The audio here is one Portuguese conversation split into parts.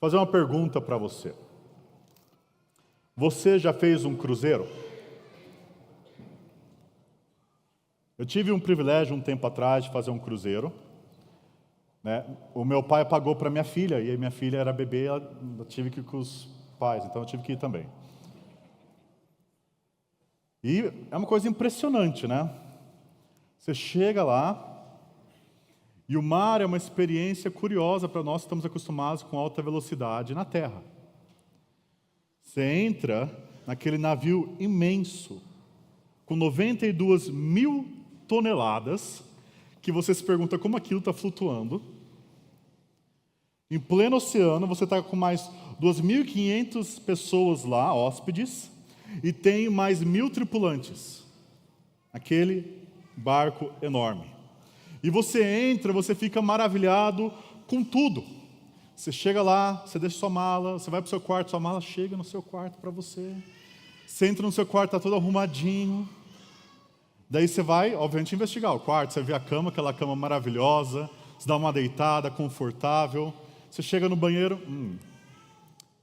fazer uma pergunta para você. Você já fez um cruzeiro? Eu tive um privilégio um tempo atrás de fazer um cruzeiro, né? O meu pai pagou para minha filha, e a minha filha era bebê, eu tive que ir com os pais, então eu tive que ir também. E é uma coisa impressionante, né? Você chega lá, e o mar é uma experiência curiosa para nós que estamos acostumados com alta velocidade na terra. Você entra naquele navio imenso, com 92 mil toneladas, que você se pergunta como aquilo está flutuando. Em pleno oceano, você está com mais 2.500 pessoas lá, hóspedes, e tem mais 1.000 tripulantes. Aquele barco enorme. E você entra, você fica maravilhado com tudo. Você chega lá, você deixa sua mala, você vai para o seu quarto, sua mala chega no seu quarto para você. Você entra no seu quarto, está todo arrumadinho. Daí você vai, obviamente, investigar o quarto. Você vê a cama, aquela cama maravilhosa. Você dá uma deitada, confortável. Você chega no banheiro.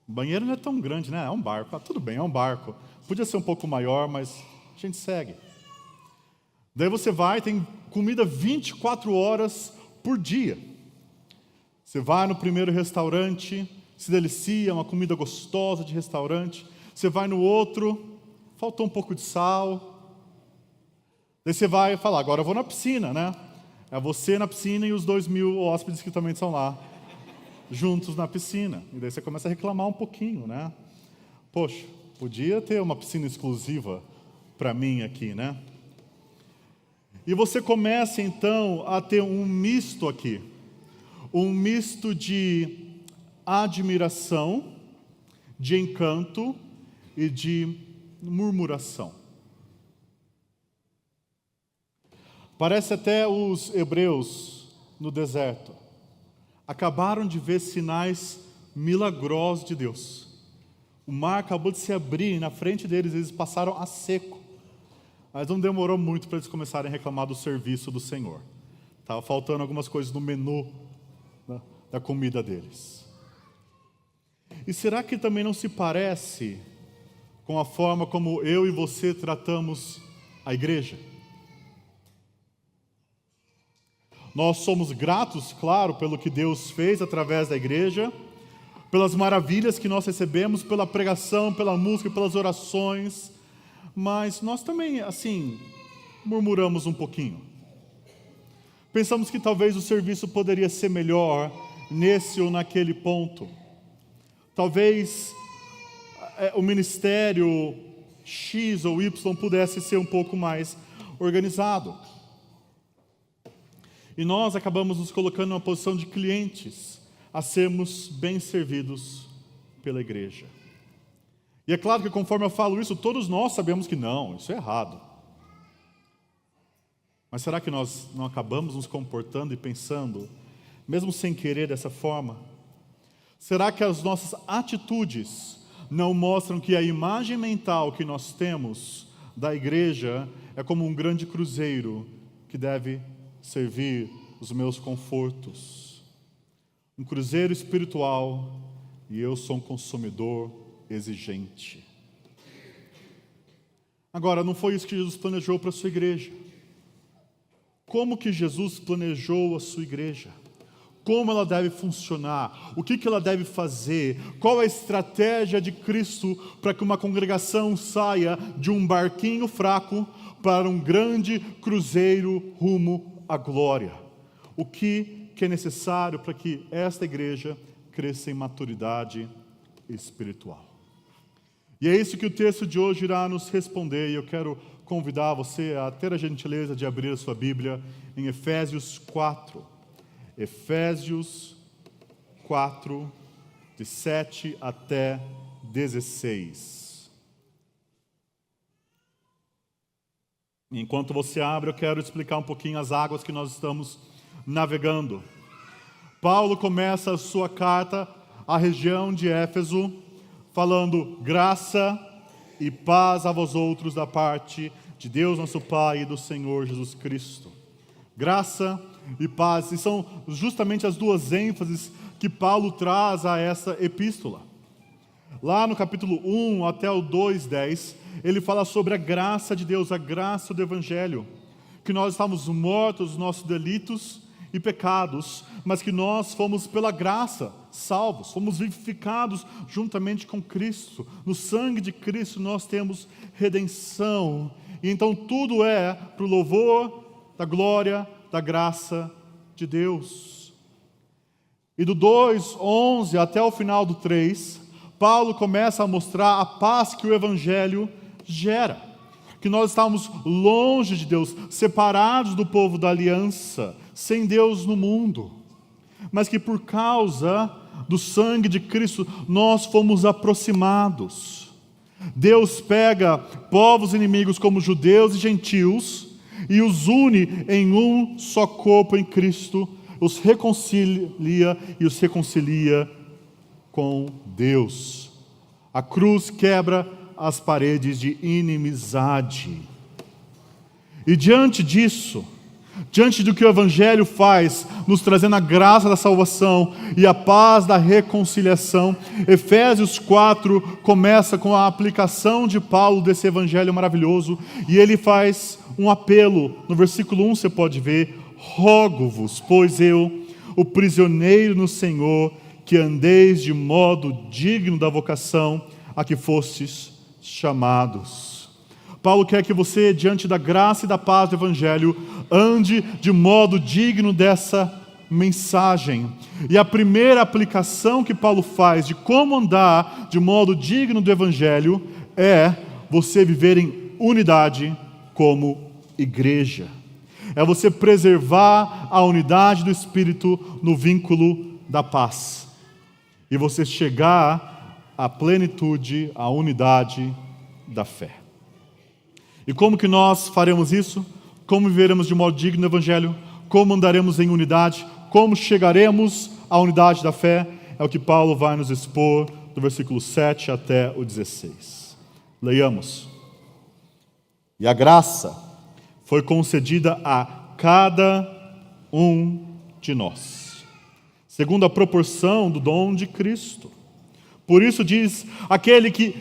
O banheiro não é tão grande, né? É um barco. Ah, tudo bem, é um barco. Podia ser um pouco maior, mas a gente segue. Daí você vai, tem comida 24 horas por dia. Você vai no primeiro restaurante, se delicia, uma comida gostosa de restaurante. Você vai no outro, faltou um pouco de sal. Daí você vai falar, agora eu vou na piscina, né? É você na piscina e os 2.000 hóspedes que também estão lá, juntos na piscina. E daí você começa a reclamar um pouquinho, né? Poxa, podia ter uma piscina exclusiva para mim aqui, né? E você começa então a ter um misto aqui. Um misto de admiração, de encanto e de murmuração. Parece até os hebreus no deserto. Acabaram de ver sinais milagrosos de Deus. O mar acabou de se abrir na frente deles, eles passaram a seco. Mas não demorou muito para eles começarem a reclamar do serviço do Senhor. Estava faltando algumas coisas no menu da comida deles. E será que também não se parece com a forma como eu e você tratamos a igreja? Nós somos gratos, claro, pelo que Deus fez através da igreja, pelas maravilhas que nós recebemos, pela pregação, pela música, pelas orações, mas nós também, assim, murmuramos um pouquinho. Pensamos que talvez o serviço poderia ser melhor nesse ou naquele ponto. Talvez o ministério X ou Y pudesse ser um pouco mais organizado. E nós acabamos nos colocando numa posição de clientes a sermos bem servidos pela igreja. E é claro que conforme eu falo isso, todos nós sabemos que não, isso é errado. Mas será que nós não acabamos nos comportando e pensando, mesmo sem querer dessa forma? Será que as nossas atitudes não mostram que a imagem mental que nós temos da igreja é como um grande cruzeiro que deve servir os meus confortos? Um cruzeiro espiritual e eu sou um consumidor exigente. Agora, não foi isso que Jesus planejou para a sua igreja. Como que Jesus planejou a sua igreja? Como ela deve funcionar? O que ela deve fazer? Qual a estratégia de Cristo para que uma congregação saia de um barquinho fraco para um grande cruzeiro rumo à glória? O que é necessário para que esta igreja cresça em maturidade espiritual? E é isso que o texto de hoje irá nos responder, e eu quero convidar você a ter a gentileza de abrir a sua Bíblia em Efésios 4. Efésios 4, de 7 até 16. Enquanto você abre, eu quero explicar um pouquinho as águas que nós estamos navegando. Paulo começa a sua carta à região de Éfeso, falando graça e paz a vós outros da parte de Deus nosso Pai e do Senhor Jesus Cristo. Graça e paz, e são justamente as duas ênfases que Paulo traz a essa epístola. Lá no capítulo 1 até o 2:10, ele fala sobre a graça de Deus, a graça do Evangelho, que nós estávamos mortos nos nossos delitos e pecados, mas que nós fomos pela graça salvos, fomos vivificados juntamente com Cristo. No sangue de Cristo nós temos redenção, e então tudo é para o louvor da glória, da graça de Deus. E do 2:11 até o final do 3, Paulo começa a mostrar a paz que o Evangelho gera, que nós estávamos longe de Deus, separados do povo da aliança, sem Deus no mundo, mas que por causa do sangue de Cristo nós fomos aproximados. Deus pega povos inimigos como judeus e gentios e os une em um só corpo em Cristo, os reconcilia e os reconcilia com Deus. A cruz quebra as paredes de inimizade. E diante disso, diante do que o Evangelho faz, nos trazendo a graça da salvação e a paz da reconciliação, Efésios 4 começa com a aplicação de Paulo desse Evangelho maravilhoso, e ele faz um apelo. No versículo 1 você pode ver: rogo-vos, pois eu, o prisioneiro no Senhor, que andeis de modo digno da vocação a que fostes chamados. Paulo quer que você, diante da graça e da paz do Evangelho, ande de modo digno dessa mensagem. E a primeira aplicação que Paulo faz de como andar de modo digno do Evangelho é você viver em unidade como igreja. É você preservar a unidade do Espírito no vínculo da paz. E você chegar à plenitude, à unidade da fé. E como que nós faremos isso? Como viveremos de modo digno no Evangelho? Como andaremos em unidade? Como chegaremos à unidade da fé? É o que Paulo vai nos expor do versículo 7 até o 16. Leiamos. E a graça foi concedida a cada um de nós, segundo a proporção do dom de Cristo. Por isso diz, aquele que,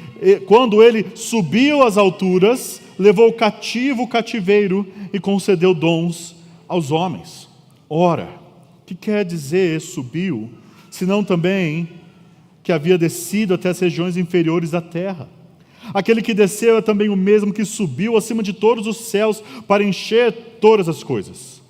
quando ele subiu às alturas, levou cativo o cativeiro e concedeu dons aos homens. Ora, o que quer dizer subiu, senão também que havia descido até as regiões inferiores da terra? Aquele que desceu é também o mesmo que subiu acima de todos os céus para encher todas as coisas.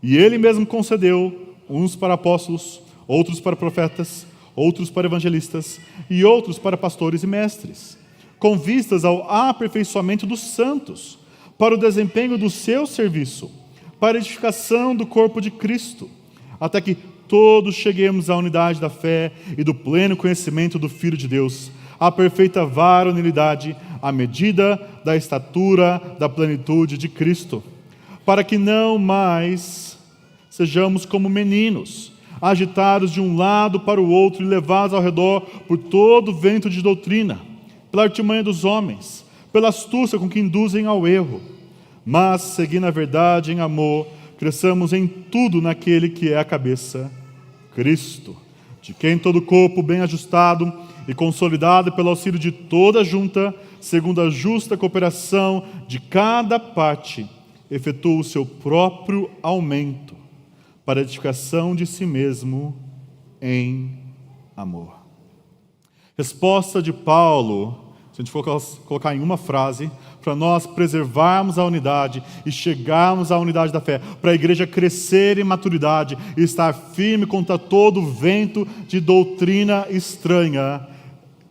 E ele mesmo concedeu uns para apóstolos, outros para profetas, outros para evangelistas e outros para pastores e mestres, com vistas ao aperfeiçoamento dos santos, para o desempenho do seu serviço, para a edificação do corpo de Cristo, até que todos cheguemos à unidade da fé e do pleno conhecimento do Filho de Deus, à perfeita varonilidade, à medida da estatura da plenitude de Cristo, para que não mais sejamos como meninos, agitados de um lado para o outro e levados ao redor por todo vento de doutrina, pela artimanha dos homens, pela astúcia com que induzem ao erro. Mas, seguindo a verdade em amor, cresçamos em tudo naquele que é a cabeça, Cristo, de quem todo o corpo bem ajustado e consolidado pelo auxílio de toda a junta, segundo a justa cooperação de cada parte, efetua o seu próprio aumento, para a edificação de si mesmo em amor. Resposta de Paulo, se a gente for colocar em uma frase, para nós preservarmos a unidade e chegarmos à unidade da fé, para a igreja crescer em maturidade e estar firme contra todo vento de doutrina estranha,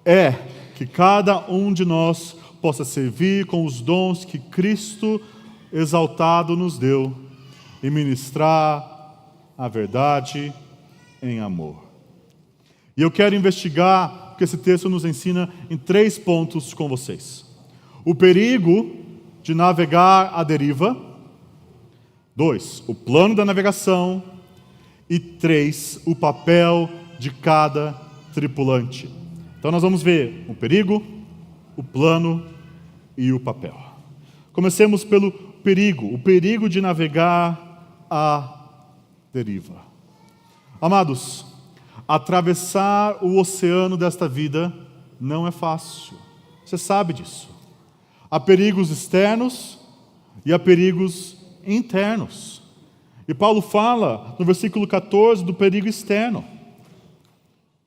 é que cada um de nós possa servir com os dons que Cristo exaltado nos deu e ministrar a verdade em amor. E eu quero investigar o que esse texto nos ensina em 3 pontos com vocês. O perigo de navegar à deriva. 2, o plano da navegação. E 3, o papel de cada tripulante. Então nós vamos ver o perigo, o plano e o papel. Comecemos pelo perigo, o perigo de navegar à deriva. Amados, atravessar o oceano desta vida não é fácil. Você sabe disso. Há perigos externos e há perigos internos. E Paulo fala no versículo 14 do perigo externo.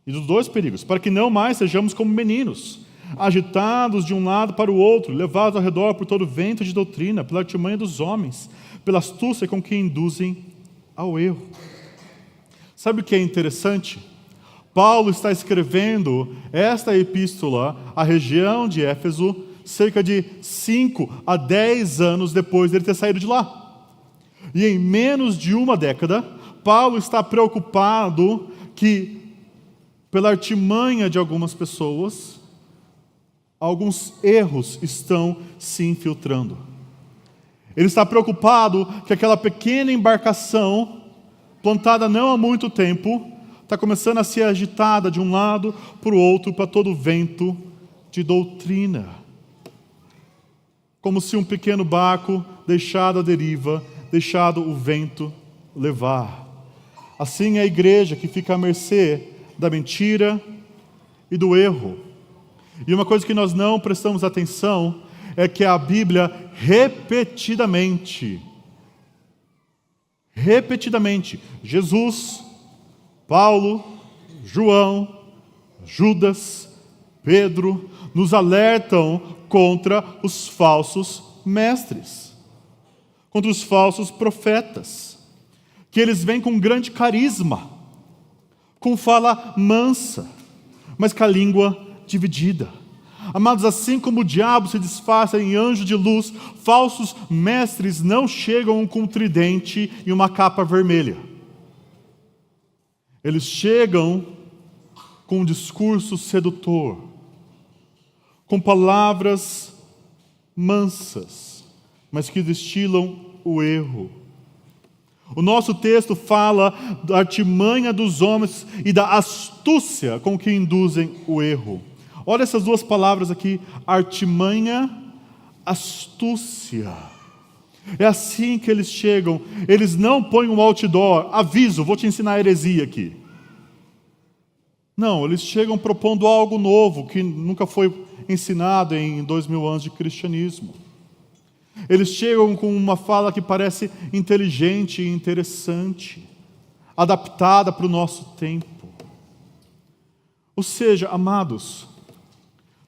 E dos dois perigos, para que não mais sejamos como meninos, agitados de um lado para o outro, levados ao redor por todo vento de doutrina, pela artimanha dos homens, pela astúcia com que induzem ao erro. Sabe o que é interessante? Paulo está escrevendo esta epístola à região de Éfeso cerca de 5 a 10 anos depois dele ter saído de lá. E em menos de uma década, Paulo está preocupado que, pela artimanha de algumas pessoas, alguns erros estão se infiltrando. Ele está preocupado que aquela pequena embarcação, plantada não há muito tempo, está começando a ser agitada de um lado para o outro, para todo o vento de doutrina. Como se um pequeno barco deixado à deriva, deixado o vento levar. Assim é a igreja que fica à mercê da mentira e do erro. E uma coisa que nós não prestamos atenção é que a Bíblia repetidamente, Jesus, Paulo, João, Judas, Pedro, nos alertam contra os falsos mestres, contra os falsos profetas, que eles vêm com grande carisma, com fala mansa, mas com a língua dividida. Amados, assim como o diabo se disfarça em anjo de luz, falsos mestres não chegam com um tridente e uma capa vermelha. Eles chegam com um discurso sedutor, com palavras mansas, mas que destilam o erro. O nosso texto fala da artimanha dos homens e da astúcia com que induzem o erro. Olha essas duas palavras aqui, artimanha, astúcia. É assim que eles chegam. Eles não põem um outdoor, aviso, vou te ensinar a heresia aqui. Não, eles chegam propondo algo novo, que nunca foi ensinado em 2000 anos de cristianismo. Eles chegam com uma fala que parece inteligente e interessante, adaptada para o nosso tempo. Ou seja, amados,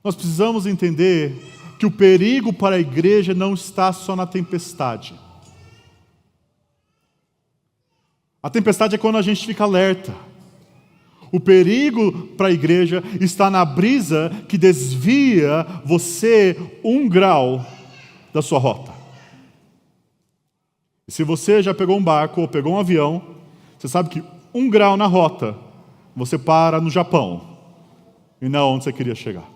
nós precisamos entender que o perigo para a igreja não está só na tempestade. A tempestade é quando a gente fica alerta. O perigo para a igreja está na brisa que desvia você 1 grau da sua rota. E se você já pegou um barco ou pegou um avião, você sabe que 1 grau na rota, você para no Japão e não onde você queria chegar.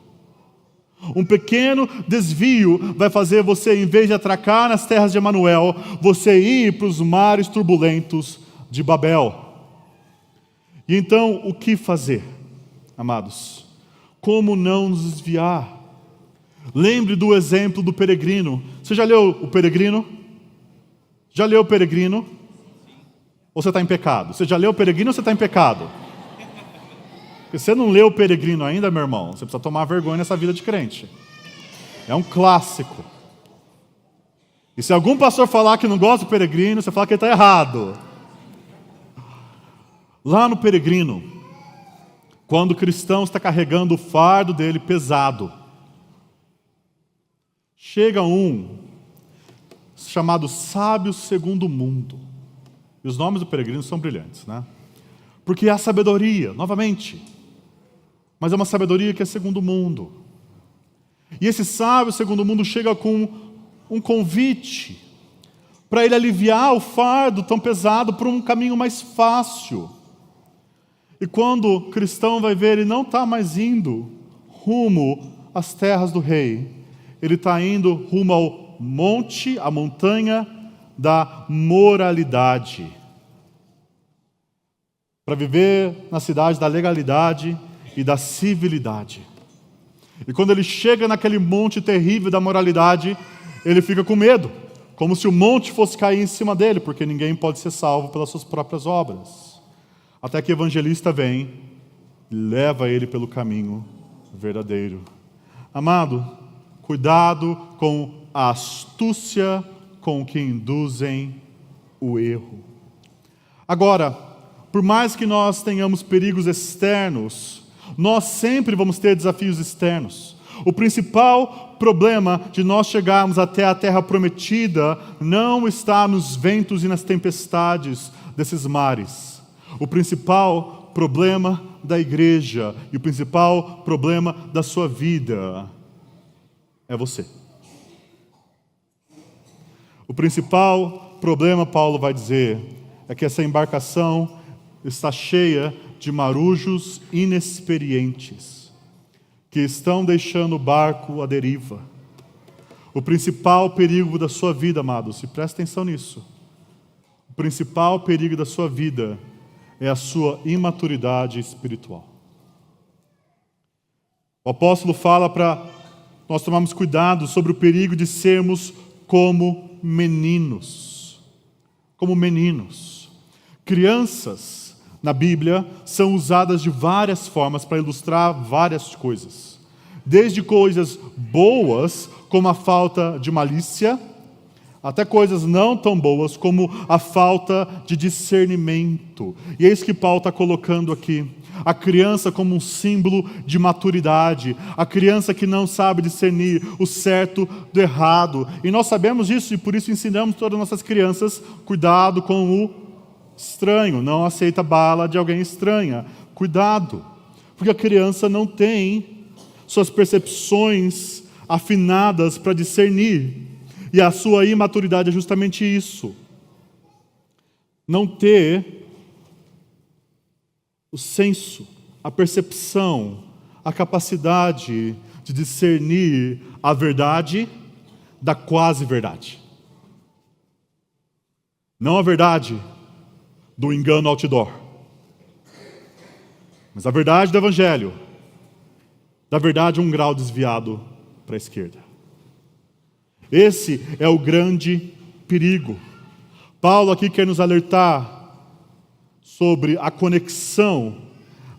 Um pequeno desvio vai fazer você, em vez de atracar nas terras de Emanuel, você ir para os mares turbulentos de Babel. E então, o que fazer, amados? Como não nos desviar? Lembre do exemplo do peregrino. Você já leu o Peregrino? Já leu o Peregrino? Ou você está em pecado? Você já leu o Peregrino ou você está em pecado? Porque você não leu o Peregrino ainda, meu irmão, você precisa tomar vergonha nessa vida de crente. É um clássico. E se algum pastor falar que não gosta do Peregrino, você fala que ele está errado. Lá no Peregrino, quando o cristão está carregando o fardo dele pesado, chega um chamado sábio segundo o mundo. E os nomes do peregrino são brilhantes, né? Porque há sabedoria, novamente. Mas é uma sabedoria que é segundo o mundo. E esse sábio segundo o mundo chega com um convite para ele aliviar o fardo tão pesado por um caminho mais fácil. E quando o cristão vai ver, ele não está mais indo rumo às terras do rei. Ele está indo rumo ao monte, à montanha da moralidade. Para viver na cidade da legalidade e da civilidade. E quando ele chega naquele monte terrível da moralidade, ele fica com medo, como se o monte fosse cair em cima dele, porque ninguém pode ser salvo pelas suas próprias obras. Até que o evangelista vem e leva ele pelo caminho verdadeiro. Amado, cuidado com a astúcia com que induzem o erro. Agora, por mais que nós tenhamos perigos externos, nós sempre vamos ter desafios externos. O principal problema de nós chegarmos até a terra prometida não está nos ventos e nas tempestades desses mares. O principal problema da igreja e o principal problema da sua vida é você. O principal problema, Paulo vai dizer, é que essa embarcação está cheia de marujos inexperientes, que estão deixando o barco à deriva. O principal perigo da sua vida, amados, e presta atenção nisso, o principal perigo da sua vida é a sua imaturidade espiritual. O apóstolo fala para nós tomarmos cuidado sobre o perigo de sermos como meninos. Como meninos. Crianças, na Bíblia, são usadas de várias formas para ilustrar várias coisas. Desde coisas boas, como a falta de malícia, até coisas não tão boas, como a falta de discernimento. E é isso que Paulo está colocando aqui. A criança como um símbolo de maturidade. A criança que não sabe discernir o certo do errado. E nós sabemos disso e por isso ensinamos todas as nossas crianças, cuidado com o estranho. Não aceita bala de alguém estranha. Cuidado. Porque a criança não tem suas percepções afinadas para discernir. E a sua imaturidade é justamente isso. Não ter o senso, a percepção, a capacidade de discernir a verdade da quase-verdade. Não a verdade do engano outdoor, mas a verdade do Evangelho, da verdade um grau desviado para a esquerda. Esse é o grande perigo. Paulo aqui quer nos alertar sobre a conexão,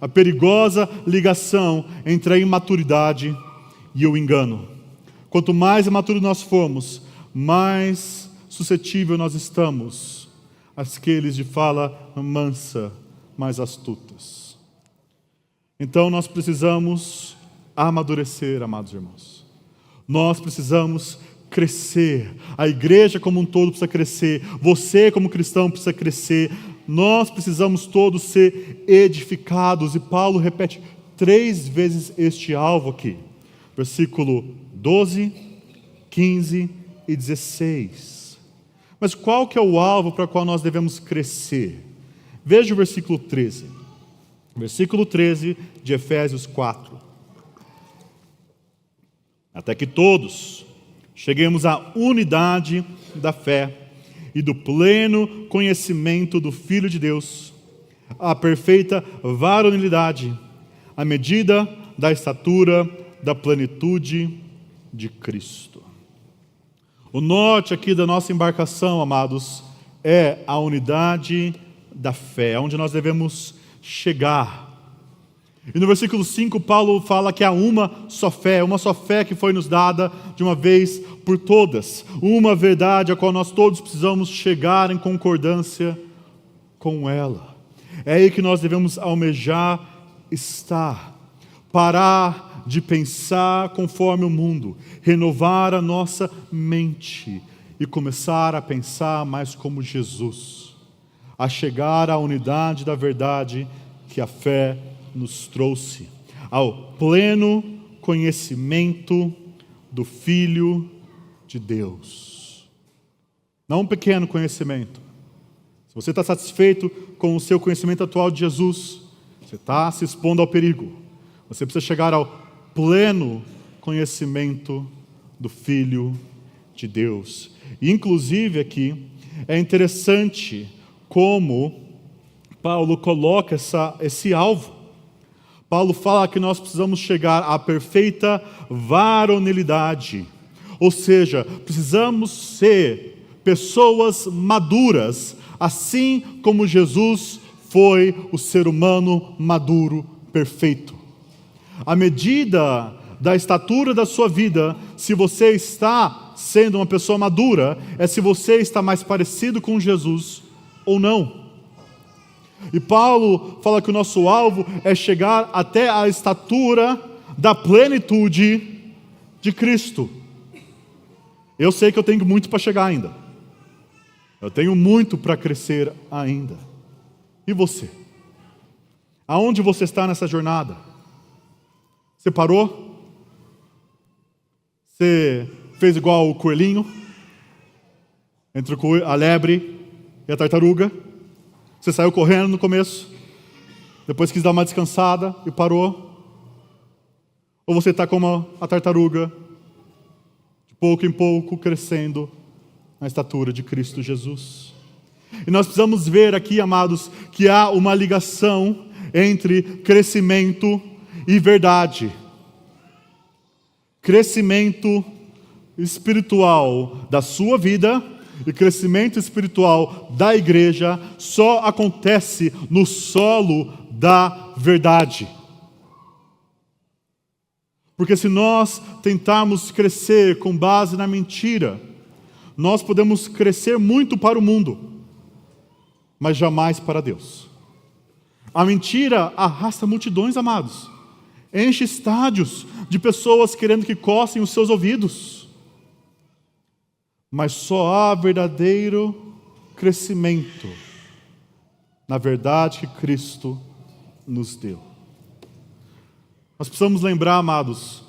a perigosa ligação entre a imaturidade e o engano. Quanto mais imaturos nós formos, mais suscetível nós estamos àqueles de fala mansa, mais astutas. Então nós precisamos amadurecer, amados irmãos. Nós precisamos crescer. A igreja como um todo precisa crescer. Você como cristão precisa crescer. Nós precisamos todos ser edificados. E Paulo repete 3 vezes este alvo aqui. Versículo 12, 15 e 16. Mas qual que é o alvo para o qual nós devemos crescer? Veja o versículo 13. Versículo 13 de Efésios 4. Até que todos cheguemos à unidade da fé e do pleno conhecimento do Filho de Deus, à perfeita varonilidade, à medida da estatura da plenitude de Cristo. O norte aqui da nossa embarcação, amados, é a unidade da fé, onde nós devemos chegar. E no versículo 5, Paulo fala que há uma só fé que foi nos dada de uma vez por todas. Uma verdade a qual nós todos precisamos chegar em concordância com ela. É aí que nós devemos almejar estar. Parar de pensar conforme o mundo. Renovar a nossa mente e começar a pensar mais como Jesus. A chegar à unidade da verdade que a fé nos trouxe, ao pleno conhecimento do Filho de Deus. Não um pequeno conhecimento. Se você está satisfeito com o seu conhecimento atual de Jesus, você está se expondo ao perigo. Você precisa chegar ao pleno conhecimento do Filho de Deus. E inclusive aqui, é interessante como Paulo coloca esse alvo. Paulo fala que nós precisamos chegar à perfeita varonilidade. Ou seja, precisamos ser pessoas maduras, assim como Jesus foi o ser humano maduro, perfeito. A medida da estatura da sua vida, se você está sendo uma pessoa madura, é se você está mais parecido com Jesus ou não. E Paulo fala que o nosso alvo é chegar até a estatura da plenitude de Cristo. Eu sei que eu tenho muito para chegar ainda. Eu tenho muito para crescer ainda. E você? Aonde você está nessa jornada? Você parou? Você fez igual o coelhinho? Entre a lebre e a tartaruga? Você saiu correndo no começo, depois quis dar uma descansada e parou? Ou você está como a tartaruga, de pouco em pouco crescendo na estatura de Cristo Jesus? E nós precisamos ver aqui, amados, que há uma ligação entre crescimento e verdade. Crescimento espiritual da sua vida e crescimento espiritual da igreja só acontece no solo da verdade. Porque se nós tentarmos crescer com base na mentira, nós podemos crescer muito para o mundo, mas jamais para Deus. A mentira arrasta multidões, amados. Enche estádios de pessoas querendo que cocem os seus ouvidos. Mas só há verdadeiro crescimento na verdade que Cristo nos deu. Nós precisamos lembrar, amados,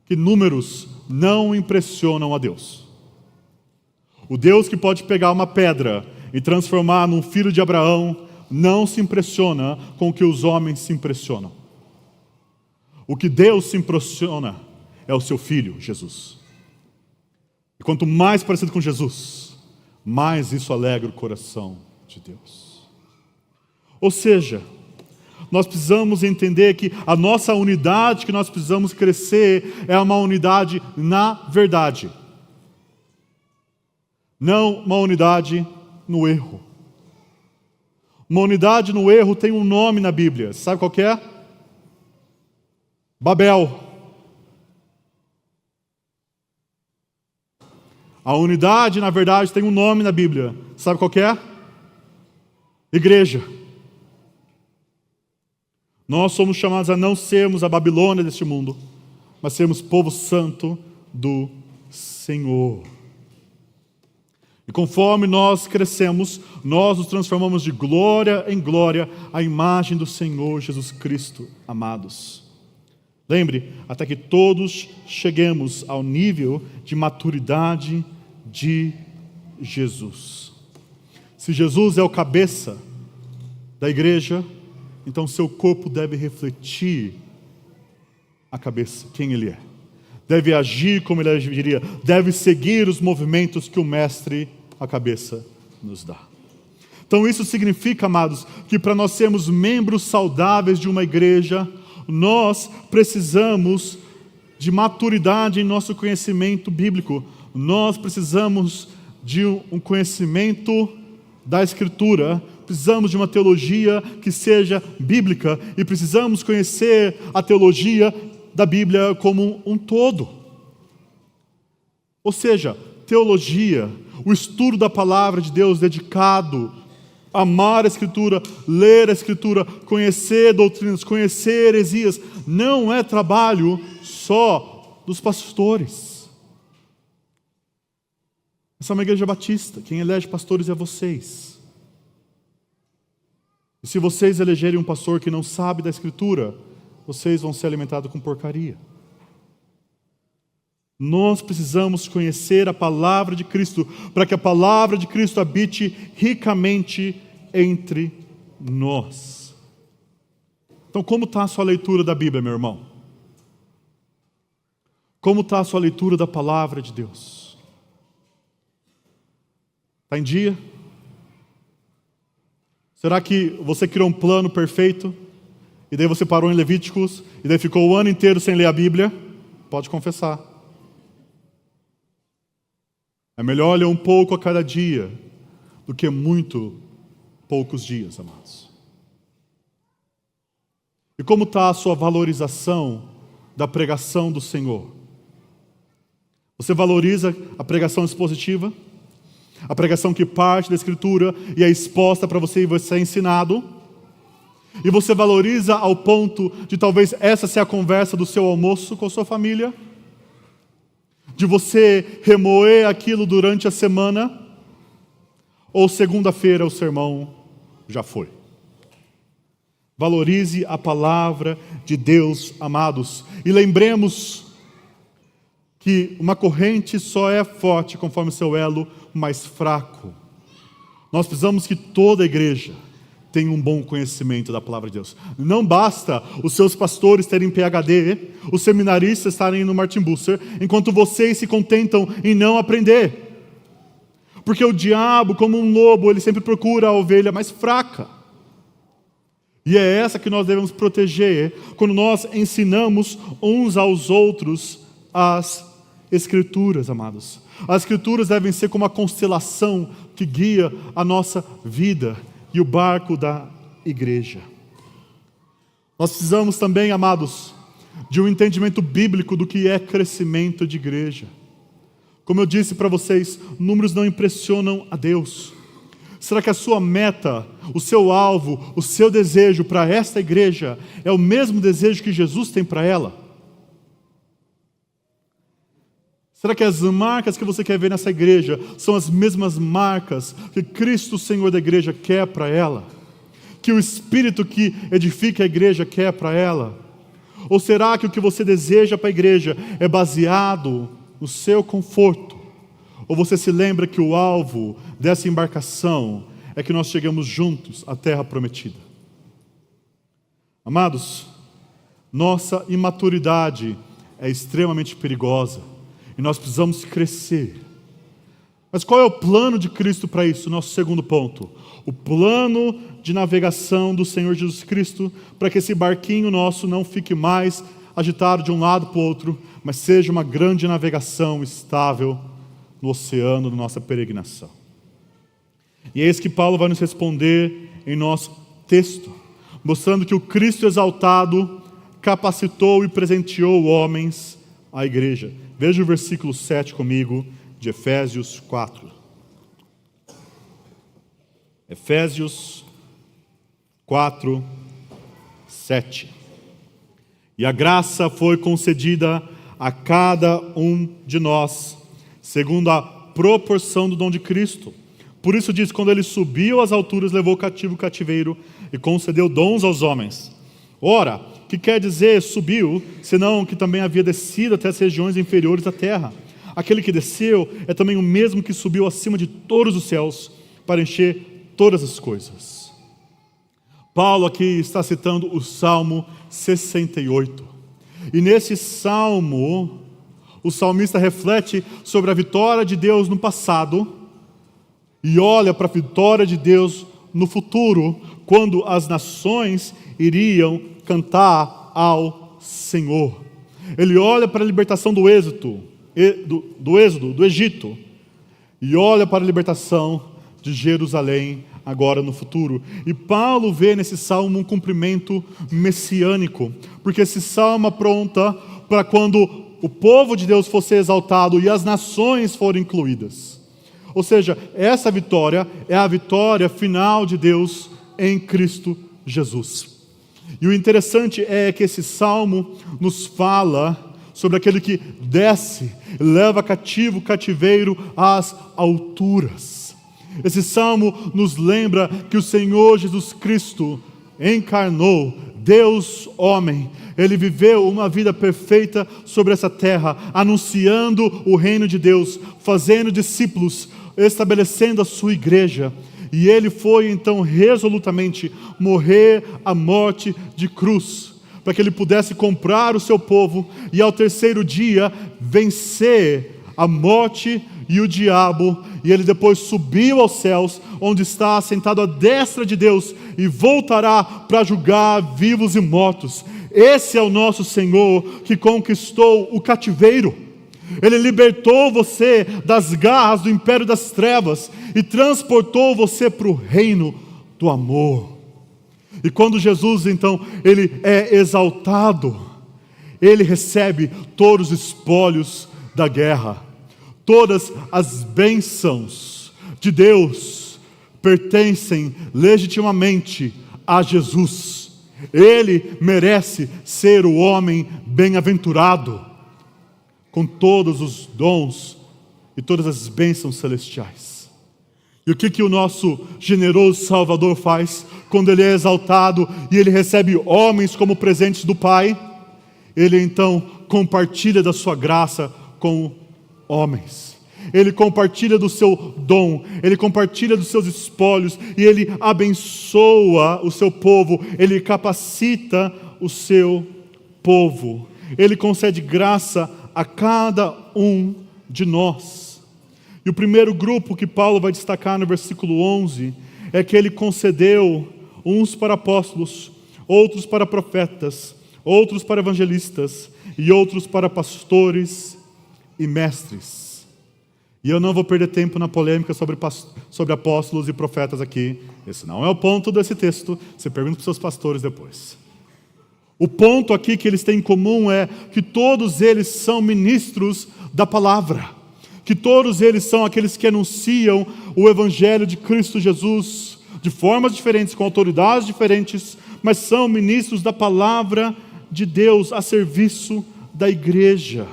que números não impressionam a Deus. O Deus que pode pegar uma pedra e transformar num filho de Abraão não se impressiona com o que os homens se impressionam. O que Deus se impressiona é o seu Filho, Jesus. E quanto mais parecido com Jesus, mais isso alegra o coração de Deus. Ou seja, nós precisamos entender que a nossa unidade que nós precisamos crescer é uma unidade na verdade. Não uma unidade no erro. Uma unidade no erro tem um nome na Bíblia. Sabe qual que é? Babel. A unidade, na verdade, tem um nome na Bíblia. Sabe qual que é? Igreja. Nós somos chamados a não sermos a Babilônia deste mundo, mas sermos povo santo do Senhor. E conforme nós crescemos, nós nos transformamos de glória em glória à imagem do Senhor Jesus Cristo, amados. Lembre, até que todos cheguemos ao nível de maturidade de Jesus. Se Jesus é o cabeça da igreja, então seu corpo deve refletir a cabeça, quem ele é. Deve agir como ele agiria, deve seguir os movimentos que o mestre, a cabeça, nos dá. Então isso significa, amados, que para nós sermos membros saudáveis de uma igreja, nós precisamos de maturidade em nosso conhecimento bíblico. Nós precisamos de um conhecimento da Escritura, precisamos de uma teologia que seja bíblica e precisamos conhecer a teologia da Bíblia como um todo. Ou seja, teologia, o estudo da palavra de Deus dedicado, amar a Escritura, ler a Escritura, conhecer doutrinas, conhecer heresias, não é trabalho só dos pastores. Essa é uma igreja batista, quem elege pastores é vocês. E se vocês elegerem um pastor que não sabe da Escritura, vocês vão ser alimentados com porcaria. Nós precisamos conhecer a palavra de Cristo, para que a palavra de Cristo habite ricamente entre nós. Então, como está a sua leitura da Bíblia, meu irmão? Como está a sua leitura da palavra de Deus? Está em dia? Será que você criou um plano perfeito? E daí você parou em Levíticos? E daí ficou o ano inteiro sem ler a Bíblia? Pode confessar. É melhor ler um pouco a cada dia do que muito poucos dias, amados. E como está a sua valorização da pregação do Senhor? Você valoriza a pregação expositiva? A pregação que parte da Escritura e é exposta para você e você é ensinado? E você valoriza ao ponto de talvez essa ser a conversa do seu almoço com a sua família? De você remoer aquilo durante a semana? Ou segunda-feira o sermão já foi? Valorize a palavra de Deus, amados. E lembremos que uma corrente só é forte conforme o seu elo mais fraco. Nós precisamos que toda a igreja tenha um bom conhecimento da palavra de Deus. Não basta os seus pastores terem PhD, os seminaristas estarem no Martin Bucer, enquanto vocês se contentam em não aprender. Porque o diabo, como um lobo, ele sempre procura a ovelha mais fraca. E é essa que nós devemos proteger quando nós ensinamos uns aos outros as Escrituras, amados. As Escrituras devem ser como a constelação que guia a nossa vida e o barco da igreja. Nós precisamos também, amados, de um entendimento bíblico do que é crescimento de igreja. Como eu disse para vocês, números não impressionam a Deus. Será que a sua meta, o seu alvo, o seu desejo para esta igreja é o mesmo desejo que Jesus tem para ela? Será que as marcas que você quer ver nessa igreja são as mesmas marcas que Cristo, Senhor da igreja, quer para ela? Que o Espírito que edifica a igreja quer para ela? Ou será que o que você deseja para a igreja é baseado no seu conforto? Ou você se lembra que o alvo dessa embarcação é que nós chegamos juntos à terra prometida? Amados, nossa imaturidade é extremamente perigosa. E nós precisamos crescer. Mas qual é o plano de Cristo para isso? Nosso segundo ponto. O plano de navegação do Senhor Jesus Cristo para que esse barquinho nosso não fique mais agitado de um lado para o outro, mas seja uma grande navegação estável no oceano da nossa peregrinação. E é isso que Paulo vai nos responder em nosso texto, mostrando que o Cristo exaltado capacitou e presenteou homens à igreja. Veja o versículo 7 comigo, de Efésios 4. Efésios 4, 7. E a graça foi concedida a cada um de nós, segundo a proporção do dom de Cristo. Por isso diz, quando ele subiu às alturas, levou cativo o cativeiro e concedeu dons aos homens. Ora, que quer dizer subiu, senão que também havia descido até as regiões inferiores da terra. Aquele que desceu é também o mesmo que subiu acima de todos os céus para encher todas as coisas. Paulo aqui está citando o Salmo 68. E nesse salmo, o salmista reflete sobre a vitória de Deus no passado e olha para a vitória de Deus no futuro, quando as nações iriam cantar ao Senhor. Ele olha para a libertação do Êxodo, do Egito, e olha para a libertação de Jerusalém agora no futuro. E Paulo vê nesse salmo um cumprimento messiânico, porque esse salmo apronta para quando o povo de Deus fosse exaltado e as nações forem incluídas. Ou seja, essa vitória é a vitória final de Deus em Cristo Jesus. E o interessante é que esse salmo nos fala sobre aquele que desce e leva cativo o cativeiro às alturas. Esse salmo nos lembra que o Senhor Jesus Cristo encarnou, Deus homem. Ele viveu uma vida perfeita sobre essa terra, anunciando o reino de Deus, fazendo discípulos, estabelecendo a sua igreja. E ele foi então resolutamente morrer a morte de cruz, para que ele pudesse comprar o seu povo e ao terceiro dia vencer a morte e o diabo. E ele depois subiu aos céus, onde está assentado à destra de Deus, e voltará para julgar vivos e mortos. Esse é o nosso Senhor que conquistou o cativeiro. Ele libertou você das garras do império das trevas e transportou você para o reino do amor. E quando Jesus, então, ele é exaltado, ele recebe todos os espólios da guerra. Todas as bênçãos de Deus pertencem legitimamente a Jesus. Ele merece ser o homem bem-aventurado, com todos os dons e todas as bênçãos celestiais. E o que o nosso generoso Salvador faz quando ele é exaltado e ele recebe homens como presentes do Pai? Ele então compartilha da sua graça com homens. Ele compartilha do seu dom, ele compartilha dos seus espólios e ele abençoa o seu povo, ele capacita o seu povo. Ele concede graça a cada um de nós. E o primeiro grupo que Paulo vai destacar no versículo 11 é que ele concedeu uns para apóstolos, outros para profetas, outros para evangelistas e outros para pastores e mestres. E eu não vou perder tempo na polêmica sobre apóstolos e profetas aqui. Esse não é o ponto desse texto. Você pergunta para os seus pastores depois. O ponto aqui que eles têm em comum é que todos eles são ministros da palavra. Que todos eles são aqueles que anunciam o Evangelho de Cristo Jesus de formas diferentes, com autoridades diferentes, mas são ministros da palavra de Deus a serviço da igreja.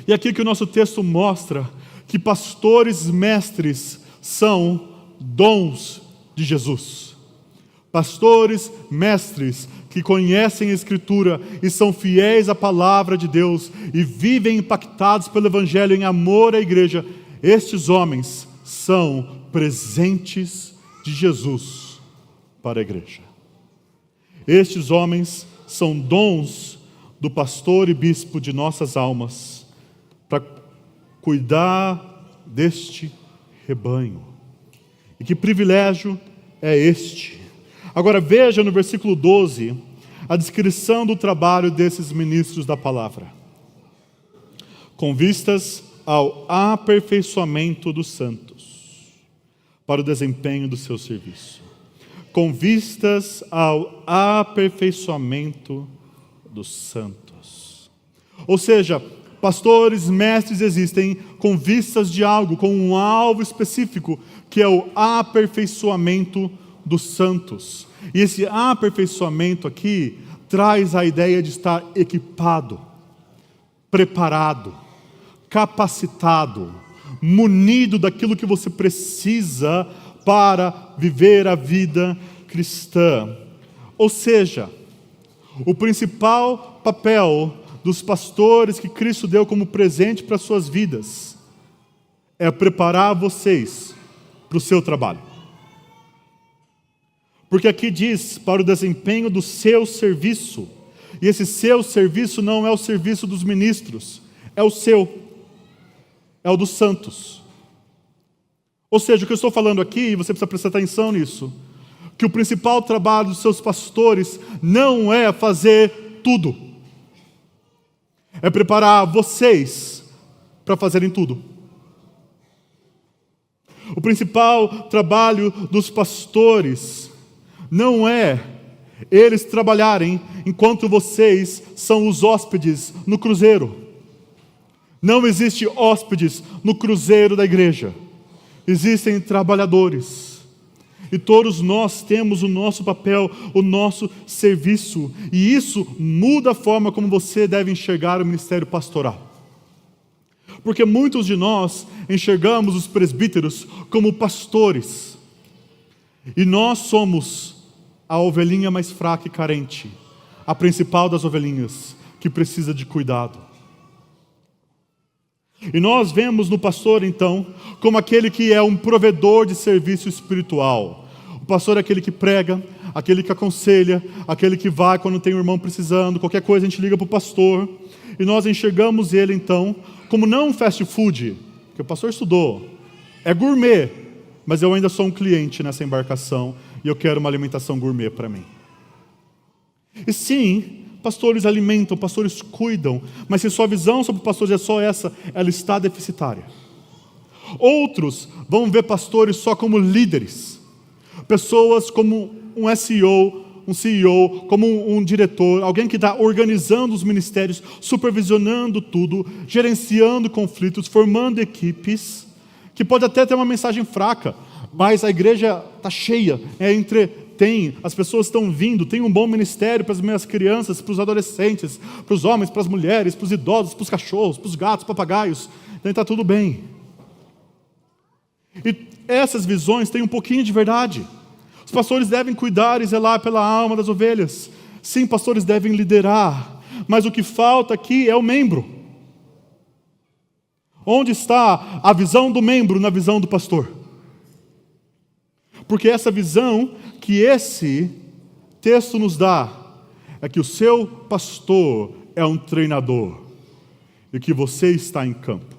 E aqui que o nosso texto mostra que pastores mestres são dons de Jesus. Pastores mestres que conhecem a Escritura e são fiéis à palavra de Deus e vivem impactados pelo Evangelho em amor à igreja, estes homens são presentes de Jesus para a igreja. Estes homens são dons do pastor e bispo de nossas almas para cuidar deste rebanho. E que privilégio é este? Agora veja no versículo 12 a descrição do trabalho desses ministros da palavra. Com vistas ao aperfeiçoamento dos santos, para o desempenho do seu serviço. Com vistas ao aperfeiçoamento dos santos. Ou seja, pastores, mestres existem com vistas de algo, com um alvo específico, que é o aperfeiçoamento dos santos. E esse aperfeiçoamento aqui traz a ideia de estar equipado, preparado, capacitado, munido daquilo que você precisa para viver a vida cristã. Ou seja, o principal papel dos pastores que Cristo deu como presente para as suas vidas é preparar vocês para o seu trabalho. Porque aqui diz, para o desempenho do seu serviço. E esse seu serviço não é o serviço dos ministros, é o seu, é o dos santos. Ou seja, o que eu estou falando aqui, e você precisa prestar atenção nisso, que o principal trabalho dos seus pastores não é fazer tudo. É preparar vocês para fazerem tudo. O principal trabalho dos pastores não é eles trabalharem enquanto vocês são os hóspedes no cruzeiro. Não existe hóspedes no cruzeiro da igreja. Existem trabalhadores. E todos nós temos o nosso papel, o nosso serviço. E isso muda a forma como você deve enxergar o ministério pastoral. Porque muitos de nós enxergamos os presbíteros como pastores. E nós somos a ovelhinha mais fraca e carente, a principal das ovelhinhas, que precisa de cuidado. E nós vemos no pastor, então, como aquele que é um provedor de serviço espiritual. O pastor é aquele que prega, aquele que aconselha, aquele que vai quando tem um irmão precisando, qualquer coisa a gente liga para o pastor. E nós enxergamos ele, então, como não um fast food, que o pastor estudou, é gourmet, mas eu ainda sou um cliente nessa embarcação, e eu quero uma alimentação gourmet para mim. E sim, pastores alimentam, pastores cuidam, mas se sua visão sobre pastores é só essa, ela está deficitária. Outros vão ver pastores só como líderes. Pessoas como um SEO, um CEO, como um diretor, alguém que está organizando os ministérios, supervisionando tudo, gerenciando conflitos, formando equipes, que pode até ter uma mensagem fraca, mas a igreja está cheia, as pessoas estão vindo, tem um bom ministério para as minhas crianças, para os adolescentes, para os homens, para as mulheres, para os idosos, para os cachorros, para os gatos, papagaios, então está tudo bem. E essas visões têm um pouquinho de verdade. Os pastores devem cuidar e zelar pela alma das ovelhas. Sim, pastores devem liderar, mas o que falta aqui é o membro. Onde está a visão do membro na visão do pastor? Porque essa visão que esse texto nos dá é que o seu pastor é um treinador e que você está em campo.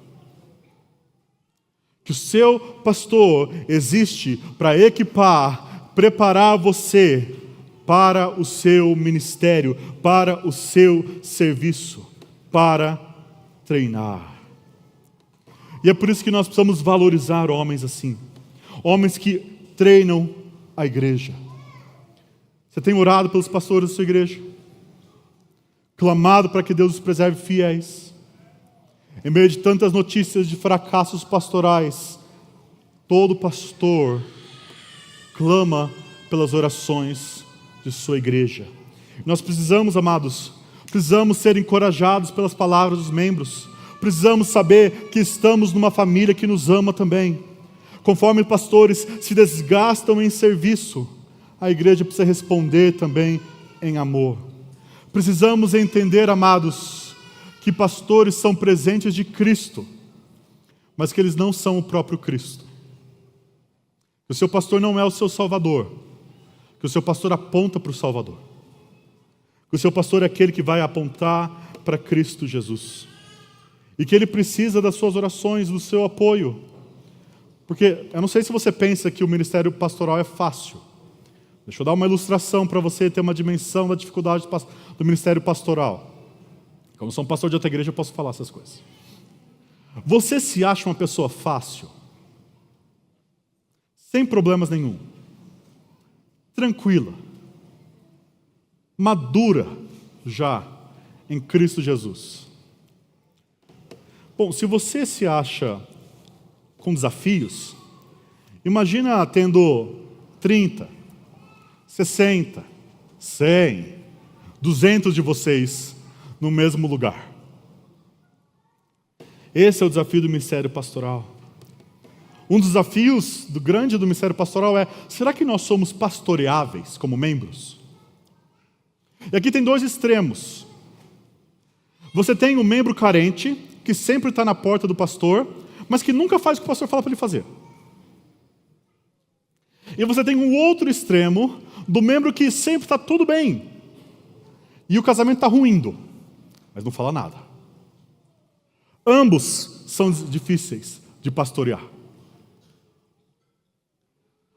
Que o seu pastor existe para equipar, preparar você para o seu ministério, para o seu serviço, para treinar. E é por isso que nós precisamos valorizar homens assim, homens que treinam a igreja. Você tem orado pelos pastores da sua igreja? Clamado para que Deus os preserve fiéis? Em meio de tantas notícias de fracassos pastorais, todo pastor clama pelas orações de sua igreja. Nós precisamos, amados, precisamos ser encorajados pelas palavras dos membros. Precisamos saber que estamos numa família que nos ama também. Conforme pastores se desgastam em serviço, a igreja precisa responder também em amor. Precisamos entender, amados, que pastores são presentes de Cristo, mas que eles não são o próprio Cristo. Que o seu pastor não é o seu Salvador, que o seu pastor aponta para o Salvador. Que o seu pastor é aquele que vai apontar para Cristo Jesus. E que ele precisa das suas orações, do seu apoio. Porque eu não sei se você pensa que o ministério pastoral é fácil. Deixa eu dar uma ilustração para você ter uma dimensão da dificuldade do ministério pastoral. Como sou um pastor de outra igreja, eu posso falar essas coisas. Você se acha uma pessoa fácil? Sem problemas nenhum? Tranquila? Madura já em Cristo Jesus? Bom, se você se acha com desafios, imagina tendo 30, 60, 100, 200 de vocês no mesmo lugar. Esse é o desafio do ministério pastoral. Um dos desafios grande do ministério pastoral é: será que nós somos pastoreáveis como membros? E aqui tem dois extremos. Você tem um membro carente, que sempre está na porta do pastor, mas que nunca faz o que o pastor fala para ele fazer. E você tem um outro extremo, do membro que sempre está tudo bem, e o casamento está ruindo, mas não fala nada. Ambos são difíceis de pastorear.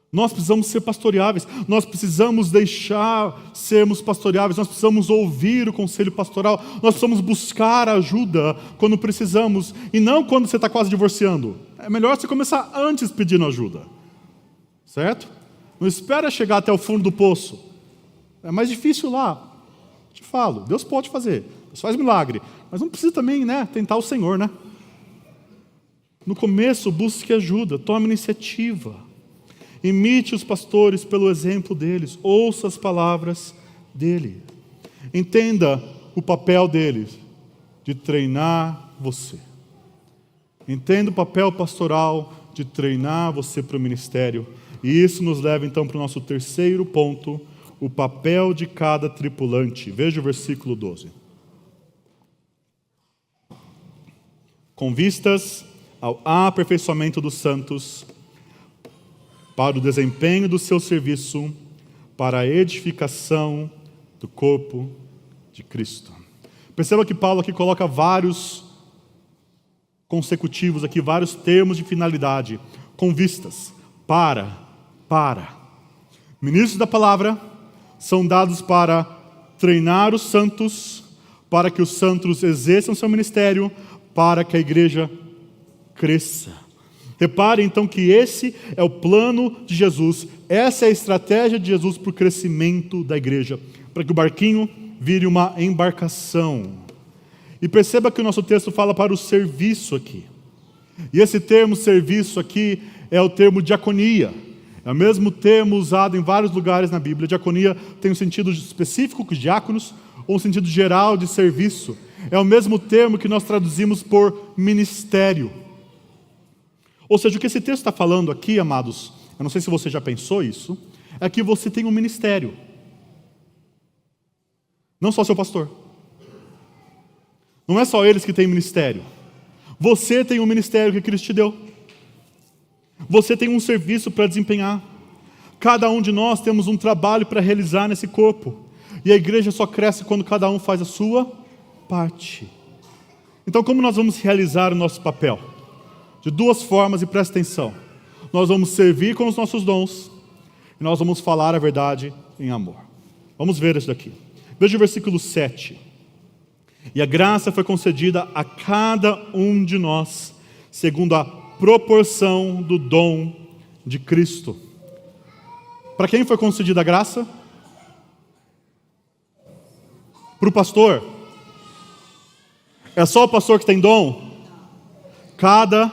Nós precisamos ser pastoreáveis, nós precisamos deixar sermos pastoreáveis, nós precisamos ouvir o conselho pastoral, nós precisamos buscar ajuda quando precisamos, e não quando você está quase divorciando. É melhor você começar antes pedindo ajuda, certo? Não espera chegar até o fundo do poço, é mais difícil lá. Te falo, Deus pode fazer, Deus faz milagre, mas não precisa também, tentar o Senhor, No começo, busque ajuda, tome iniciativa. Imite os pastores pelo exemplo deles, ouça as palavras dele. Entenda o papel deles de treinar você. Entenda o papel pastoral de treinar você para o ministério. E isso nos leva então para o nosso terceiro ponto, o papel de cada tripulante. Veja o versículo 12. Com vistas ao aperfeiçoamento dos santos, para o desempenho do seu serviço, para a edificação do corpo de Cristo. Perceba que Paulo aqui coloca vários consecutivos aqui, vários termos de finalidade, com vistas, para. Ministros da palavra são dados para treinar os santos, para que os santos exerçam seu ministério, para que a igreja cresça. Repare então que esse é o plano de Jesus, essa é a estratégia de Jesus para o crescimento da igreja, para que o barquinho vire uma embarcação. E perceba que o nosso texto fala para o serviço aqui. E esse termo serviço aqui é o termo diaconia. É o mesmo termo usado em vários lugares na Bíblia. Diaconia tem um sentido específico, com diáconos, ou um sentido geral de serviço. É o mesmo termo que nós traduzimos por ministério. Ou seja, o que esse texto está falando aqui, amados, eu não sei se você já pensou isso, é que você tem um ministério. Não só seu pastor. Não é só eles que têm ministério. Você tem um ministério que Cristo te deu. Você tem um serviço para desempenhar. Cada um de nós temos um trabalho para realizar nesse corpo. E a igreja só cresce quando cada um faz a sua parte. Então, como nós vamos realizar o nosso papel? De duas formas, e presta atenção. Nós vamos servir com os nossos dons e nós vamos falar a verdade em amor. Vamos ver isso daqui. Veja o versículo 7. E a graça foi concedida a cada um de nós, segundo a proporção do dom de Cristo. Para quem foi concedida a graça? Para o pastor? É só o pastor que tem dom? Cada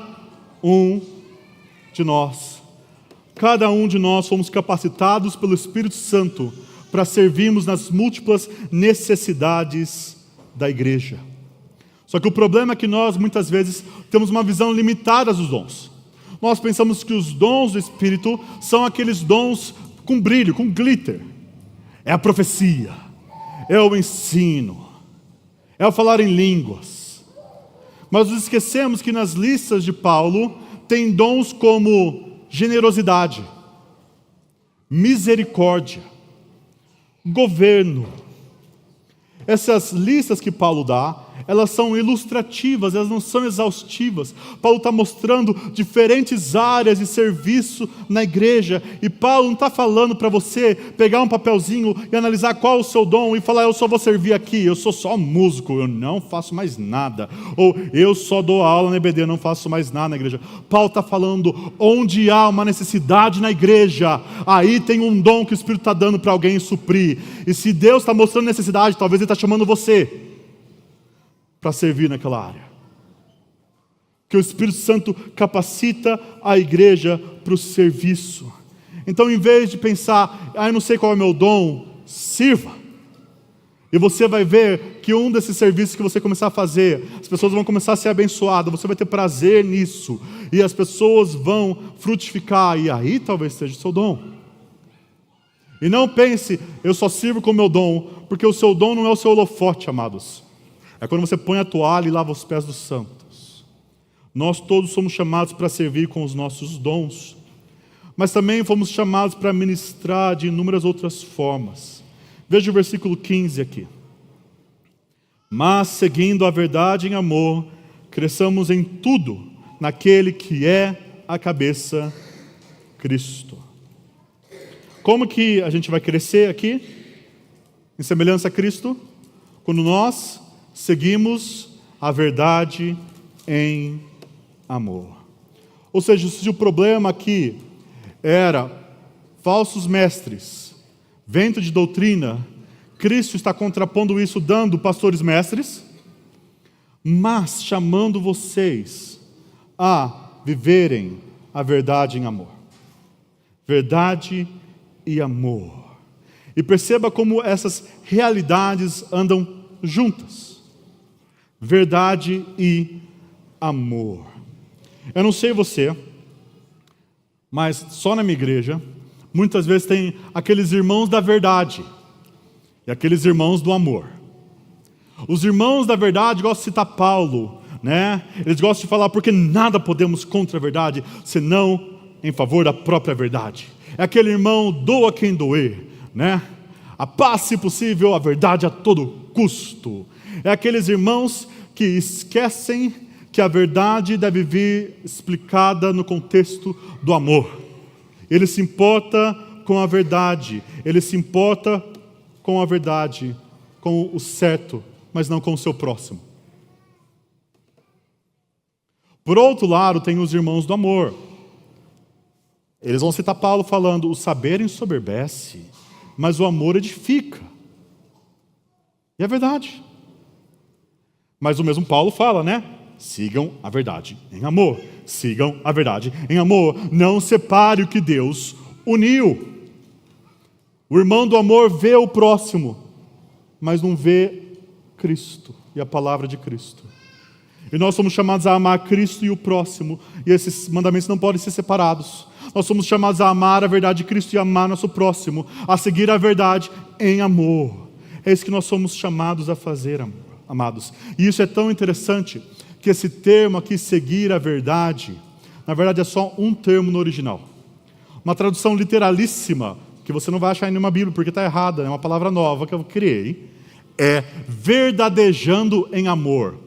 um de nós. Cada um de nós fomos capacitados pelo Espírito Santo para servirmos nas múltiplas necessidades da igreja. Só que o problema é que nós, muitas vezes, temos uma visão limitada dos dons. Nós pensamos que os dons do Espírito são aqueles dons com brilho, com glitter. É a profecia, é o ensino, é o falar em línguas. Mas nos esquecemos que nas listas de Paulo tem dons como generosidade, misericórdia, governo. Essas listas que Paulo dá, elas são ilustrativas, elas não são exaustivas. Paulo está mostrando diferentes áreas de serviço na igreja. E Paulo não está falando para você pegar um papelzinho e analisar qual é o seu dom e falar, eu só vou servir aqui, eu sou só músico, eu não faço mais nada. Ou eu só dou aula na EBD, eu não faço mais nada na igreja. Paulo está falando, onde há uma necessidade na igreja, aí tem um dom que o Espírito está dando para alguém suprir. E se Deus está mostrando necessidade, talvez Ele está chamando você para servir naquela área. Que o Espírito Santo capacita a igreja para o serviço. Então, em vez de pensar, eu não sei qual é o meu dom, sirva. E você vai ver que um desses serviços que você começar a fazer, as pessoas vão começar a ser abençoadas, você vai ter prazer nisso, e as pessoas vão frutificar, e aí talvez seja o seu dom. E não pense, eu só sirvo com o meu dom, porque o seu dom não é o seu holofote, amados. É quando você põe a toalha e lava os pés dos santos. Nós todos somos chamados para servir com os nossos dons, mas também fomos chamados para ministrar de inúmeras outras formas. Veja o versículo 15 aqui. Mas, seguindo a verdade em amor, cresçamos em tudo naquele que é a cabeça, Cristo. Como que a gente vai crescer aqui? Em semelhança a Cristo? Quando nós seguimos a verdade em amor. Ou seja, se o problema aqui era falsos mestres, vento de doutrina, Cristo está contrapondo isso, dando pastores mestres, mas chamando vocês a viverem a verdade em amor. Verdade e amor. E perceba como essas realidades andam juntas. Verdade e amor. Eu não sei você, mas só na minha igreja, muitas vezes tem aqueles irmãos da verdade e aqueles irmãos do amor. Os irmãos da verdade gostam de citar Paulo, né? Eles gostam de falar porque nada podemos contra a verdade, senão em favor da própria verdade. É aquele irmão, doa quem doer, né? A paz, se possível, a verdade a todo custo. É aqueles irmãos que esquecem que a verdade deve vir explicada no contexto do amor. Ele se importa com a verdade, ele se importa com a verdade, com o certo, mas não com o seu próximo. Por outro lado, tem os irmãos do amor. Eles vão citar Paulo falando: o saber ensoberbece, mas o amor edifica. E é verdade. Mas o mesmo Paulo fala, né? Sigam a verdade em amor. Sigam a verdade em amor. Não separe o que Deus uniu. O irmão do amor vê o próximo, mas não vê Cristo e a palavra de Cristo. E nós somos chamados a amar Cristo e o próximo. E esses mandamentos não podem ser separados. Nós somos chamados a amar a verdade de Cristo e amar nosso próximo, a seguir a verdade em amor. É isso que nós somos chamados a fazer, amados. E isso é tão interessante que esse termo aqui, seguir a verdade, na verdade é só um termo no original. Uma tradução literalíssima, que você não vai achar em nenhuma Bíblia, porque está errada, é uma palavra nova que eu criei, é verdadejando em amor. Ou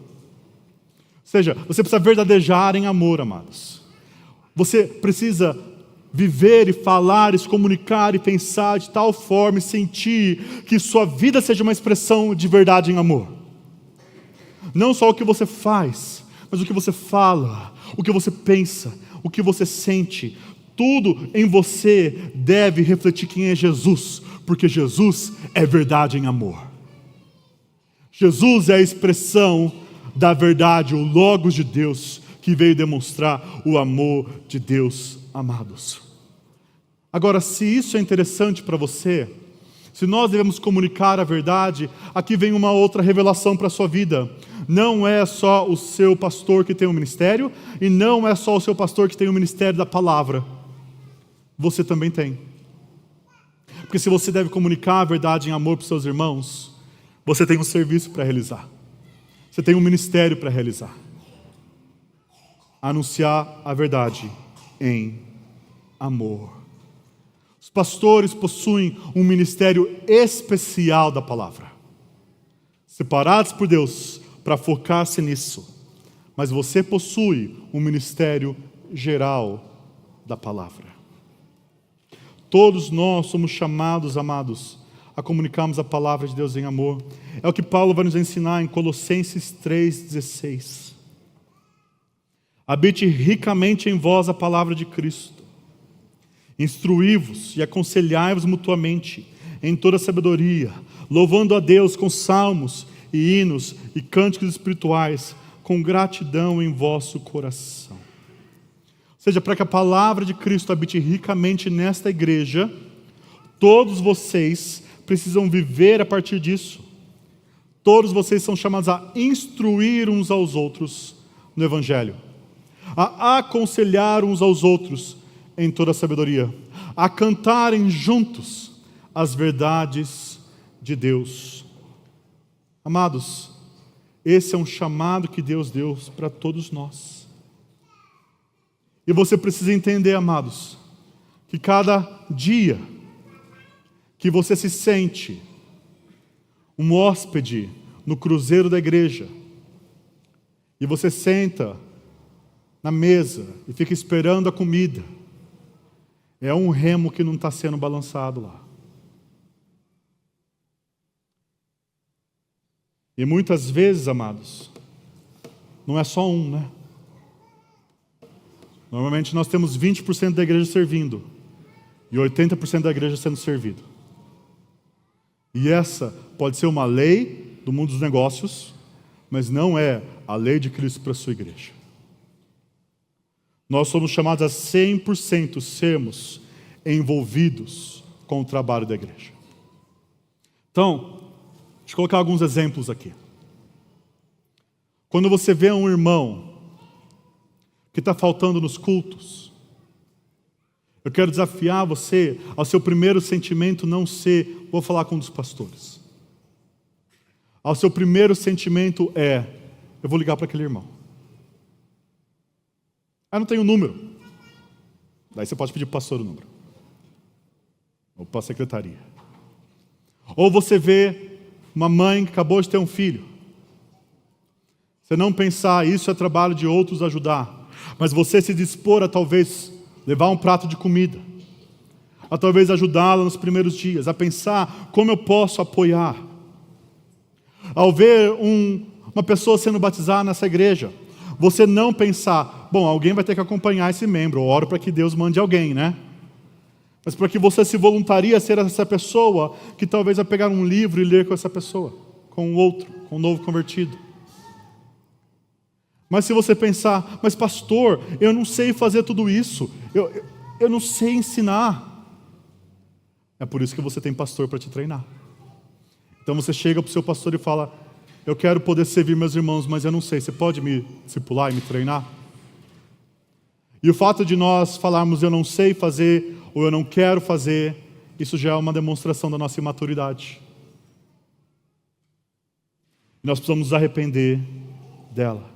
seja, você precisa verdadejar em amor, amados. Você precisa viver e falar, e se comunicar e pensar de tal forma e sentir que sua vida seja uma expressão de verdade em amor. Não só o que você faz, mas o que você fala, o que você pensa, o que você sente. Tudo em você deve refletir quem é Jesus, porque Jesus é verdade em amor. Jesus é a expressão da verdade, o Logos de Deus, que veio demonstrar o amor de Deus, amados. Agora, se isso é interessante para você, se nós devemos comunicar a verdade, aqui vem uma outra revelação para a sua vida. Não é só o seu pastor que tem um ministério, e não é só o seu pastor que tem o ministério da palavra. Você também tem. Porque se você deve comunicar a verdade em amor para os seus irmãos, você tem um serviço para realizar. Você tem um ministério para realizar. Anunciar a verdade em amor. Os pastores possuem um ministério especial da palavra, separados por Deus para focar-se nisso. Mas você possui um ministério geral da palavra. Todos nós somos chamados, amados, a comunicarmos a palavra de Deus em amor. É o que Paulo vai nos ensinar em Colossenses 3,16. Habite ricamente em vós a palavra de Cristo. Instruí-vos e aconselhai-vos mutuamente em toda sabedoria, louvando a Deus com salmos e hinos e cânticos espirituais, com gratidão em vosso coração. Ou seja, para que a palavra de Cristo habite ricamente nesta igreja, todos vocês precisam viver a partir disso. Todos vocês são chamados a instruir uns aos outros no Evangelho, a aconselhar uns aos outros em toda a sabedoria, a cantarem juntos as verdades de Deus. Amados, esse é um chamado que Deus deu para todos nós. E você precisa entender, amados, que cada dia que você se sente um hóspede no cruzeiro da igreja, e você senta na mesa e fica esperando a comida, é um remo que não está sendo balançado lá. E muitas vezes, amados, não é só um, né? Normalmente nós temos 20% da igreja servindo e 80% da igreja sendo servido. E essa pode ser uma lei do mundo dos negócios, mas não é a lei de Cristo para a sua igreja. Nós somos chamados a 100% sermos envolvidos com o trabalho da igreja. Então, deixa eu colocar alguns exemplos aqui. Quando você vê um irmão que está faltando nos cultos, eu quero desafiar você ao seu primeiro sentimento não ser, vou falar com um dos pastores. Ao seu primeiro sentimento é, eu vou ligar para aquele irmão. Ah, não tenho o número. Daí você pode pedir para o pastor o número. Ou para a secretaria. Ou você vê uma mãe que acabou de ter um filho. Você não pensar, isso é trabalho de outros ajudar. Mas você se dispor a talvez levar um prato de comida. A talvez ajudá-la nos primeiros dias. A pensar como eu posso apoiar. Ao ver uma pessoa sendo batizada nessa igreja, Você não pensar, bom, alguém vai ter que acompanhar esse membro, eu oro para que Deus mande alguém, né? Mas para que você se voluntarie a ser essa pessoa que talvez vai pegar um livro e ler com essa pessoa, com o outro, com o novo convertido. Mas se você pensar, mas pastor, eu não sei fazer tudo isso, eu não sei ensinar. É por isso que você tem pastor para te treinar. Então você chega para o seu pastor e fala, eu quero poder servir meus irmãos, mas eu não sei, você pode me discipular e me treinar? E o fato de nós falarmos eu não sei fazer, ou eu não quero fazer, isso já é uma demonstração da nossa imaturidade. E nós precisamos nos arrepender dela.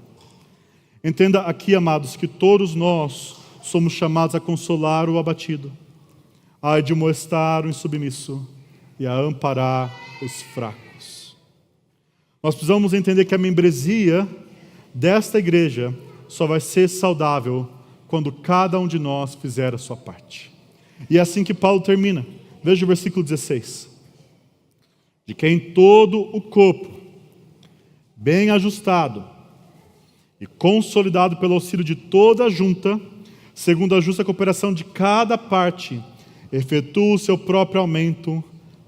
Entenda aqui, amados, que todos nós somos chamados a consolar o abatido, a admoestar o insubmisso e a amparar os fracos. Nós precisamos entender que a membresia desta igreja só vai ser saudável quando cada um de nós fizer a sua parte. E é assim que Paulo termina. Veja o versículo 16. De quem todo o corpo, bem ajustado e consolidado pelo auxílio de toda a junta, segundo a justa cooperação de cada parte, efetua o seu próprio aumento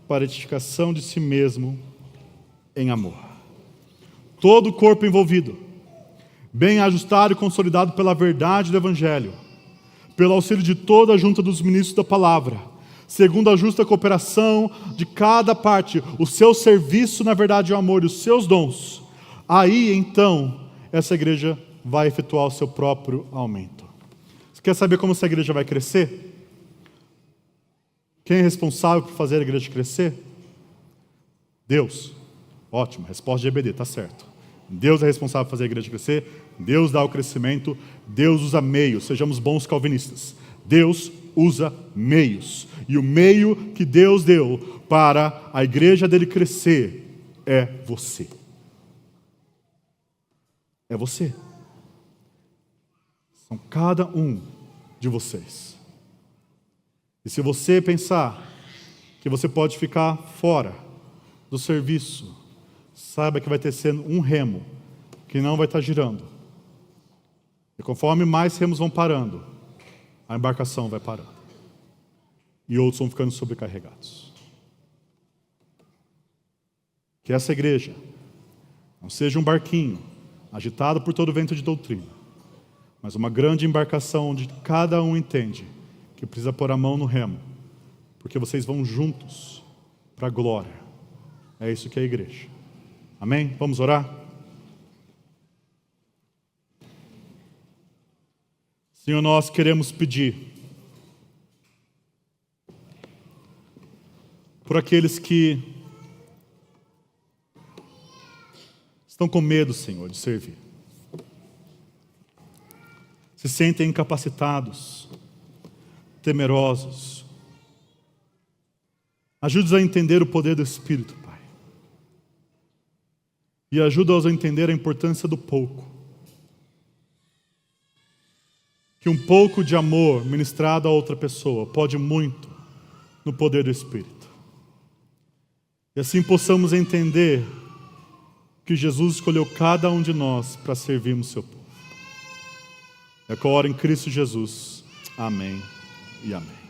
para a edificação de si mesmo em amor. Todo o corpo envolvido, bem ajustado e consolidado pela verdade do Evangelho, pelo auxílio de toda a junta dos ministros da palavra, segundo a justa cooperação de cada parte, o seu serviço na verdade e o amor e os seus dons, aí então essa igreja vai efetuar o seu próprio aumento. Você quer saber como essa igreja vai crescer? Quem é responsável por fazer a igreja crescer? Deus. Ótimo, resposta de EBD, está certo. Deus é responsável por fazer a igreja crescer, Deus dá o crescimento, Deus usa meios, sejamos bons calvinistas. Deus usa meios. E o meio que Deus deu para a igreja dele crescer é você. É você. São cada um de vocês. E se você pensar que você pode ficar fora do serviço, saiba que vai ter sendo um remo que não vai estar girando. E conforme mais remos vão parando, a embarcação vai parando. E outros vão ficando sobrecarregados. Que essa igreja não seja um barquinho agitado por todo vento de doutrina, mas uma grande embarcação onde cada um entende que precisa pôr a mão no remo, porque vocês vão juntos para a glória. É isso que é a igreja. Amém? Vamos orar? Senhor, nós queremos pedir por aqueles que estão com medo, Senhor, de servir. Se sentem incapacitados, temerosos. Ajude-os a entender o poder do Espírito, Pai. E ajuda-os a entender a importância do pouco. Que um pouco de amor ministrado a outra pessoa pode muito no poder do Espírito. E assim possamos entender que Jesus escolheu cada um de nós para servirmos seu povo. É que eu oro em Cristo Jesus. Amém e amém.